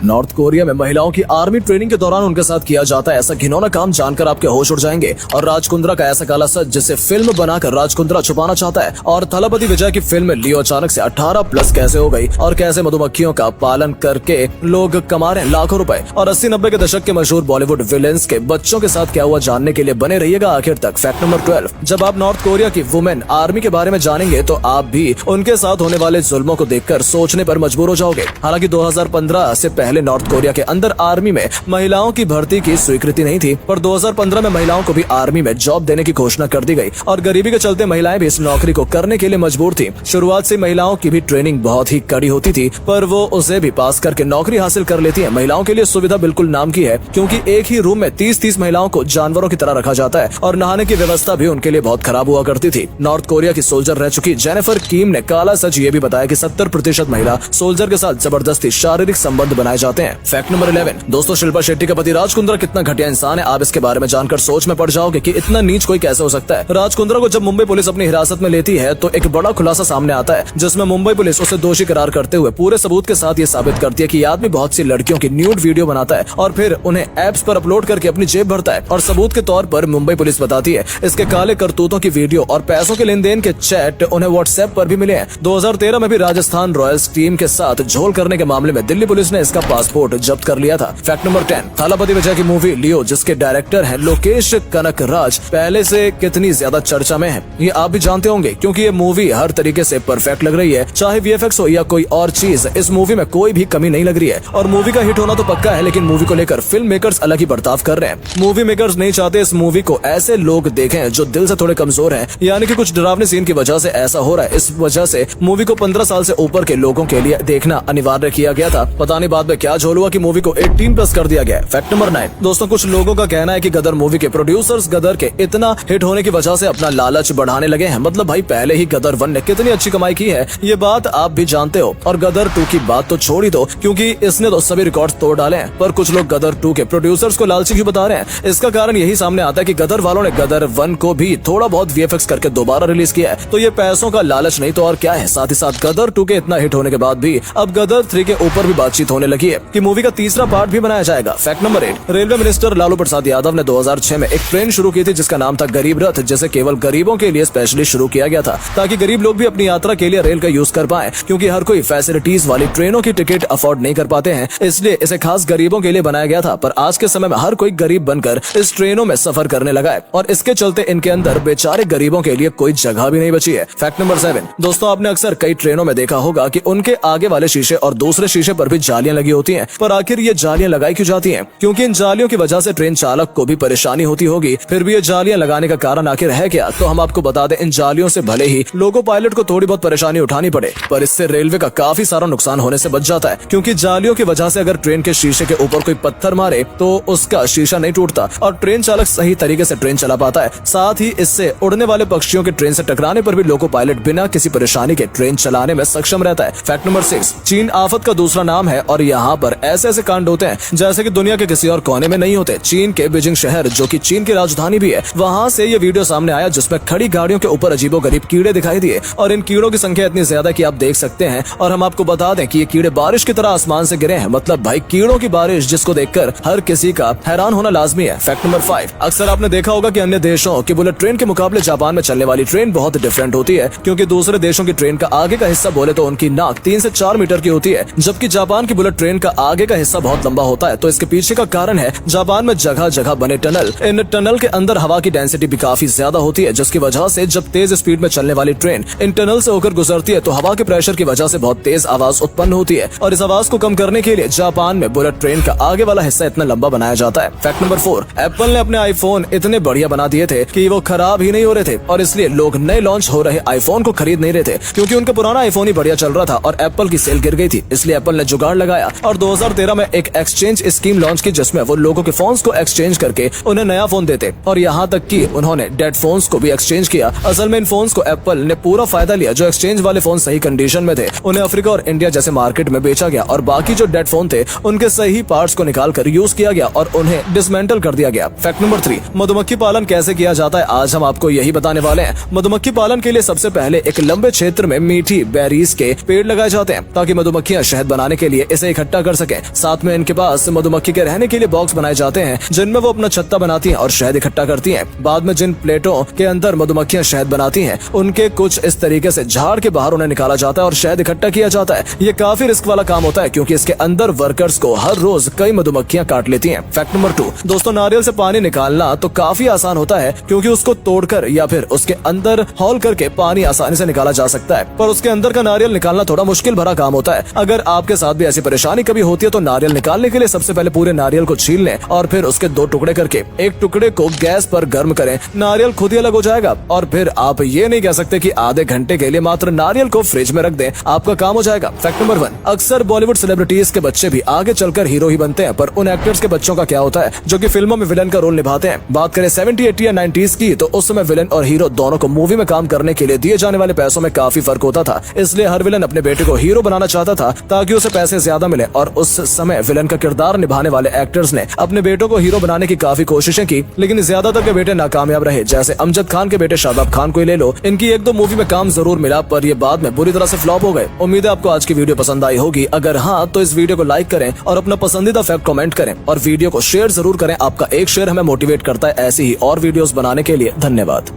North Korea में महिलाओं की आर्मी ट्रेनिंग के दौरान उनके साथ किया जाता है ऐसा घिनौना काम जानकर आपके होश उड़ जाएंगे। और राज कुंद्रा का ऐसा काला सच जिसे फिल्म बनाकर राज कुंद्रा छुपाना चाहता है। और थलपति विजय की फिल्म में लियो अचानक से 18+ कैसे हो गई और कैसे मधुमक्खियों का पालन करके लोग कमा रहे लाखों रुपए। और 80-90 के दशक के मशहूर बॉलीवुड विलेंस के बच्चों के साथ क्या हुआ जानने के लिए बने रहिएगा आखिर तक। फैक्ट नंबर 12, जब आप नॉर्थ कोरिया की वुमेन आर्मी के बारे में जानेंगे तो आप भी उनके साथ होने वाले जुल्मों को देखकर सोचने पर मजबूर हो जाओगे। हालांकि 2015 से पहले नॉर्थ कोरिया के अंदर आर्मी में महिलाओं की भर्ती की स्वीकृति नहीं थी, पर 2015 में महिलाओं को भी आर्मी में जॉब देने की घोषणा कर दी गई और गरीबी के चलते महिलाएं भी इस नौकरी को करने के लिए मजबूर थी। शुरुआत से महिलाओं की भी ट्रेनिंग बहुत ही कड़ी होती थी, पर वो उसे भी पास करके नौकरी हासिल कर लेती है। महिलाओं के लिए सुविधा बिल्कुल नाम की है, क्योंकि एक ही रूम में 30-30 महिलाओं को जानवरों की तरह रखा जाता है और नहाने की व्यवस्था भी उनके लिए बहुत खराब हुआ करती थी। नॉर्थ कोरिया की सोल्जर रह चुकी जेनिफर किम ने काला सच ये भी बताया कि 70% महिला सोल्जर के साथ जबरदस्ती शारीरिक संबंध बनाए जाते हैं। फैक्ट नंबर 11, दोस्तों शिल्पा शेट्टी का पति राज कुंद्रा कितना घटिया इंसान है, आप इसके बारे में जानकर सोच में पड़ जाओगे कि इतना नीच कोई कैसे हो सकता है। राज कुंद्रा को जब मुंबई पुलिस अपनी हिरासत में लेती है तो एक बड़ा खुलासा सामने आता है, जिसमें मुंबई पुलिस उसे दोषी करार करते हुए पूरे सबूत के साथ ये साबित करती है कि ये आदमी बहुत सी लड़कियों की न्यूड वीडियो बनाता है और फिर उन्हें एप्स पर अपलोड करके अपनी जेब भरता है। और सबूत के तौर पर मुंबई पुलिस बताती है इसके काले करतूतों की वीडियो और पैसों के लेन देन के चैट उन्हें व्हाट्सएप पर भी मिले हैं। 2013 में भी राजस्थान रॉयल्स टीम के साथ झोल करने के मामले में दिल्ली पुलिस ने इसका पासपोर्ट जब्त कर लिया था। फैक्ट नंबर 10, थलपति विजय की मूवी लियो जिसके डायरेक्टर है लोकेश कनकराज पहले से कितनी ज्यादा चर्चा में है ये आप भी जानते होंगे, क्योंकि ये मूवी हर तरीके से परफेक्ट लग रही है। चाहे वीएफएक्स हो या कोई और चीज, इस मूवी में कोई भी कमी नहीं लग रही है। और मूवी का हिट होना तो पक्का है, लेकिन मूवी को लेकर फिल्म मेकर्स अलग ही बर्ताव कर रहे हैं। मूवी मेकर्स नहीं चाहते इस मूवी को ऐसे लोग देखें जो दिल से थोड़े कमजोर हैं, यानी कि कुछ डरावने सीन की वजह से ऐसा हो रहा है। इस वजह से मूवी को 15 साल से ऊपर के लोगों के लिए देखना अनिवार्य किया गया था। पता नहीं बाद में क्या झोल हुआ कि मूवी को 18+ कर दिया गया। फैक्ट नंबर 9, दोस्तों कुछ लोगों का कहना है कि गदर मूवी के प्रोड्यूसर्स गदर के इतना हिट होने की वजह से अपना लालच बढ़ाने लगे हैं। मतलब भाई पहले ही गदर 1 ने कितनी अच्छी कमाई की है ये बात आप भी जानते हो, और गदर 2 की बात तो छोड़ ही दो क्योंकि इसने तो सभी रिकॉर्ड्स तोड़ डाले हैं। पर कुछ लोग गदर 2 के प्रोड्यूसर्स को लालची क्यों बता रहे हैं? इसका कारण यही सामने आता है कि गदर वालों ने गदर 1 को भी थोड़ा बहुत वीएफएक्स करके दोबारा रिलीज किया है, तो ये पैसों का लालच नहीं तो और क्या है। साथ ही साथ गदर 2 के इतना हिट होने के बाद भी अब गदर 3 के ऊपर भी बातचीत होने लगी है कि मूवी का तीसरा पार्ट भी बनाया जाएगा। Fact number 8, railway minister Lalu Prasad Yadav ने 2006 में एक ट्रेन शुरू की थी जिसका नाम था गरीब रथ, जिसे केवल गरीबों के लिए स्पेशली शुरू किया गया था ताकि गरीब लोग भी अपनी यात्रा के लिए रेल का यूज कर पाए, क्योंकि हर कोई फैसिलिटीज वाली ट्रेनों की टिकट अफोर्ड नहीं कर पाते हैं, इसलिए इसे खास गरीबों के लिए बनाया गया था। पर आज के समय में हर कोई गरीब बनकर इस ट्रेनों में सफर करने लगा है और इसके चलते इनके अंदर बेचारे गरीबों के लिए कोई जगह भी नहीं बची है। फैक्ट नंबर 7, दोस्तों आपने अक्सर कई ट्रेनों में देखा होगा कि उनके आगे वाले शीशे और दूसरे शीशे पर भी जालियां लगी होती हैं, पर आखिर ये जालियां लगाई क्यों जाती हैं? क्योंकि इन जालियों की वजह से ट्रेन चालक को भी परेशानी होती होगी। फिर भी ये जालियां लगाने का कारण आखिर है क्या? तो हम आपको बता दें, इन जालियों से भले ही लोको पायलट को थोड़ी बहुत परेशानी उठानी पड़े, पर इससे रेलवे का काफी सारा नुकसान होने से बच जाता है, क्योंकि जालियों की वजह से अगर ट्रेन के शीशे के ऊपर कोई पत्थर मारे तो उसका शीशा नहीं टूटता और ट्रेन चालक सही तरीके से ट्रेन चला पाता है। साथ ही इससे उड़ने वाले पक्षियों के ट्रेन से टकराने पर भी लोको पायलट बिना किसी परेशानी के ट्रेन चलाने में सक्षम रहता है। फैक्ट नंबर 6, चीन आफत का दूसरा नाम है और यहाँ पर ऐसे ऐसे कांड होते हैं जैसे कि दुनिया के किसी और कोने में नहीं होते। चीन के बीजिंग शहर, जो कि चीन की राजधानी भी है, वहाँ से ये वीडियो सामने आया जिसमें खड़ी गाड़ियों के ऊपर अजीबोगरीब कीड़े दिखाई दिए और इन कीड़ों की संख्या इतनी ज्यादा कि आप देख सकते हैं। और हम आपको बता दें कि ये कीड़े बारिश की तरह आसमान से गिरे हैं। मतलब भाई कीड़ों की बारिश, जिसको देखकर हर किसी का हैरान होना लाजमी है। फैक्ट नंबर 5, अक्सर आपने देखा होगा कि अन्य देशों की बुलेट ट्रेन के मुकाबले जापान में चलने वाली ट्रेन बहुत डिफरेंट होती है, क्योंकि दूसरे देशों की ट्रेन का आगे का हिस्सा बोले तो उनकी नाक 3 से 4 मीटर की होती है, जबकि जापान की बुलेट ट्रेन का आगे का हिस्सा बहुत लंबा होता है। तो इसके पीछे का कारण है जापान में जगह जगह बने टनल। इन टनल के अंदर हवा की डेंसिटी भी काफी ज्यादा होती है, जिसकी वजह से जब तेज स्पीड में चलने वाली ट्रेन इन टनल से होकर गुजरती है तो हवा के प्रेशर की वजह से बहुत तेज आवाज उत्पन्न होती है, और इस आवाज को कम करने के लिए जापान में बुलेट ट्रेन का आगे वाला हिस्सा इतना लंबा बनाया जाता है। फैक्ट नंबर 4, एप्पल ने अपने आईफोन इतने बढ़िया बना दिए थे कि वो खराब ही नहीं हो रहे थे, और इसलिए लोग नए लॉन्च हो रहे आईफोन को खरीद नहीं रहे थे, क्योंकि उनका पुराना आईफोन ही बढ़िया चल रहा था और एप्पल की सेल गिर गई थी। इसलिए एप्पल ने जुगाड़ लगाया और 2013 में एक एक्सचेंज स्कीम लॉन्च की, जिसमें वो लोगों के फोन्स को एक्सचेंज करके उन्हें नया फोन देते, और यहाँ तक कि उन्होंने डेड फोन्स को भी एक्सचेंज किया। असल में इन फोन्स को एप्पल ने पूरा फायदा लिया। जो एक्सचेंज वाले फोन सही कंडीशन में थे उन्हें अफ्रीका और इंडिया जैसे मार्केट में बेचा गया, और बाकी जो डेड फोन थे उनके सही पार्ट्स को निकाल कर यूज किया गया और उन्हें डिसमेंटल कर दिया गया। फैक्ट नंबर 3, मधुमक्खी पालन कैसे किया जाता है, आज हम आपको यही बताने वाले हैं। मधुमक्खी पालन के लिए सबसे पहले एक लंबे क्षेत्र में मीठी बेरीज के पेड़ लगाए जाते हैं ताकि मधुमक्खियां शहद बनाने के लिए इसे इकट्ठा इकट्ठा कर सके। साथ में इनके पास मधुमक्खी के रहने के लिए बॉक्स बनाए जाते हैं जिनमें वो अपना छत्ता बनाती हैं और शहद इकट्ठा करती हैं। बाद में जिन प्लेटों के अंदर मधुमक्खियां शहद बनाती हैं उनके कुछ इस तरीके से झाड़ के बाहर उन्हें निकाला जाता है और शहद इकट्ठा किया जाता है। ये काफी रिस्क वाला काम होता है क्योंकि इसके अंदर वर्कर्स को हर रोज कई मधुमक्खियां काट लेती हैं। फैक्ट नंबर 2 दोस्तों, नारियल से पानी निकालना तो काफी आसान होता है क्योंकि उसको तोड़कर या फिर उसके अंदर हॉल करके पानी आसानी से निकाला जा सकता है, पर उसके अंदर का नारियल निकालना थोड़ा मुश्किल भरा काम होता है। अगर आपके साथ भी ऐसी परेशानी कभी होती है तो नारियल निकालने के लिए सबसे पहले पूरे नारियल को छील लें और फिर उसके 2 टुकड़े करके एक टुकड़े को गैस पर गर्म करें। नारियल खुद ही अलग हो जाएगा और फिर आप ये नहीं कह सकते कि आधे घंटे के लिए मात्र नारियल को फ्रिज में रख दें, आपका काम हो जाएगा। फैक्ट नंबर 1 अक्सर बॉलीवुड सेलिब्रिटीज के बच्चे भी आगे चलकर हीरो ही बनते हैं, पर उन एक्टर्स के बच्चों का क्या होता है जो कि फिल्मों में विलन का रोल निभाते हैं। बात करें 70, 80 या 90s की तो उस समय विलन और हीरो दोनों को मूवी में काम करने के लिए दिए जाने वाले पैसों में काफी फर्क होता था, इसलिए हर विलन अपने बेटे को हीरो बनाना चाहता था ताकि उसे पैसे ज्यादा मिले। और उस समय विलन का किरदार निभाने वाले एक्टर्स ने अपने बेटों को हीरो बनाने की काफी कोशिशें की, लेकिन ज्यादातर के बेटे नाकामयाब रहे। जैसे अमजद खान के बेटे शादाब खान को ही ले लो, इनकी 1-2 मूवी में काम जरूर मिला पर ये बाद में बुरी तरह से फ्लॉप हो गए। उम्मीद है आपको आज की वीडियो पसंद आई होगी। अगर हाँ तो इस वीडियो को लाइक करें और अपना पसंदीदा फैक्ट कमेंट करें और वीडियो को शेयर जरूर करें। आपका एक शेयर हमें मोटिवेट करता है ऐसी ही और वीडियोस बनाने के लिए। धन्यवाद।